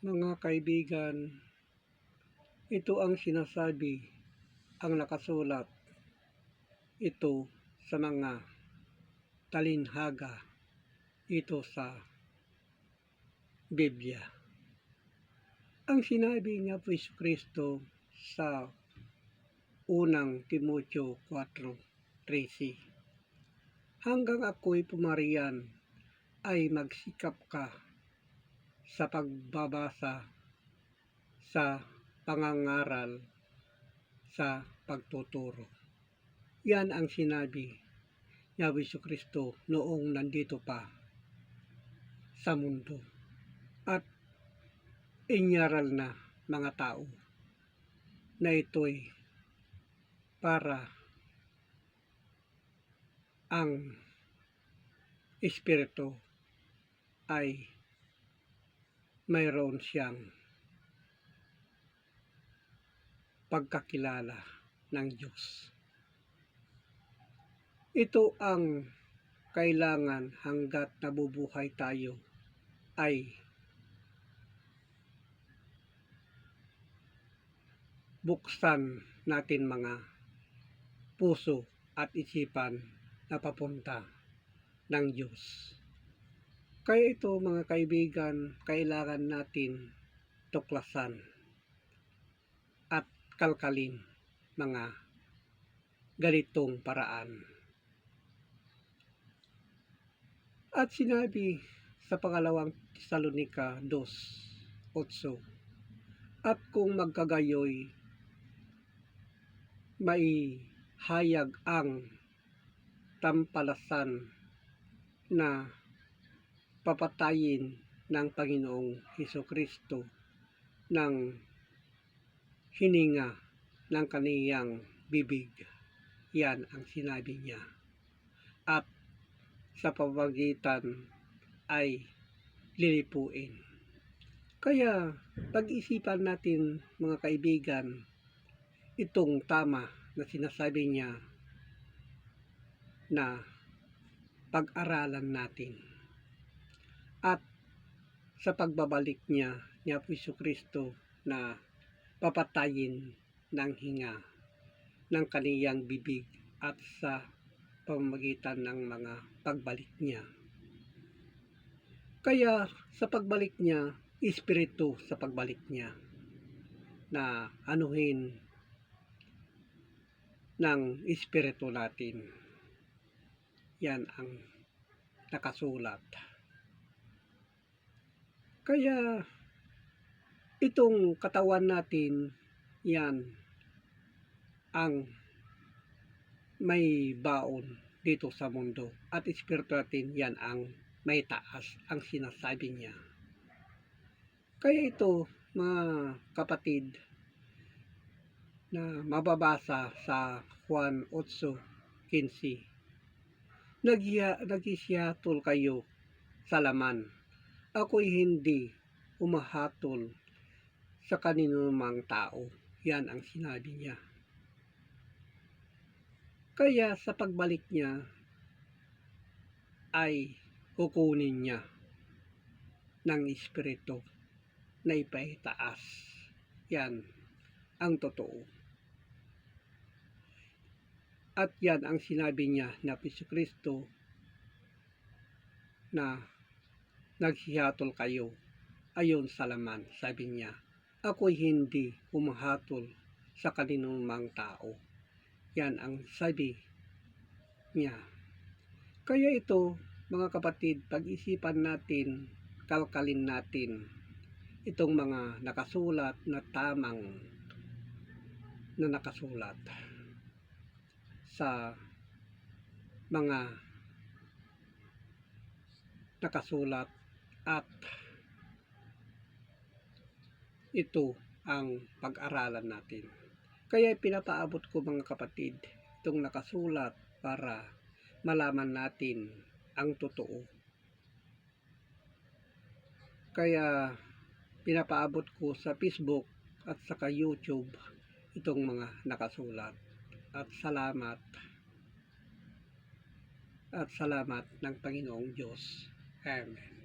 Mga kaibigan, ito ang sinasabi, ang nakasulat ito sa mga talinhaga ito sa Biblia. Ang sinabi niya po Kristo sa unang Timoteo 4:13, hanggang ako'y pumariyan ay magsikap ka sa pagbabasa, sa pangangaral, sa pagtuturo. Yan ang sinabi ni Kristo noong nandito pa sa mundo at inyaral na mga tao na ito'y para ang Espiritu ay mayroon siyang pagkakilala ng Diyos. Ito ang kailangan hanggat nabubuhay tayo ay buksan natin mga puso at isipan na papunta ng Diyos. Kaya ito mga kaibigan, kailangan natin tuklasan at kalkalin mga ganitong paraan. At sinabi sa pangalawang Tesalonica 2:8, at kung magkagayoy, maihayag ang tampalasan na papatayin ng Panginoong Hesukristo ng hininga ng kaniyang bibig. Yan ang sinabi niya. At sa pamamagitan ay lilipuin. Kaya pag-isipan natin mga kaibigan, itong tama na sinasabi niya na pag-aralan natin. At sa pagbabalik niya ni Kristo na papatayin ng hinga ng kaniyang bibig at sa pamamagitan ng mga pagbalik niya. Kaya sa pagbalik niya, Espiritu sa pagbalik niya na anuhin ng Espiritu natin. Yan ang nakasulat. Kaya itong katawan natin, yan ang may baon dito sa mundo at espiritu natin yan ang may taas, ang sinasabi niya. Kaya ito mga kapatid na mababasa sa Juan 8:15, naghihiyatol kayo sa laman, ako'y hindi umahatol sa kaninumang tao. Yan ang sinabi niya. Kaya sa pagbalik niya ay kukunin niya ng Espiritu na ipaitaas. Yan ang totoo. At yan ang sinabi niya na Kristo na naghihatol kayo ayon sa laman. Sabi niya, ako'y hindi umahatol sa kaninumang tao. Yan ang sabi niya. Kaya ito, mga kapatid, pag-isipan natin, kalkalin natin itong mga nakasulat na tamang na nakasulat sa mga nakasulat at ito ang pag-aralan natin. Kaya pinapaabot ko mga kapatid itong nakasulat para malaman natin ang totoo. Kaya pinapaabot ko sa Facebook at saka YouTube itong mga nakasulat. At salamat ng Panginoong Diyos. Amen.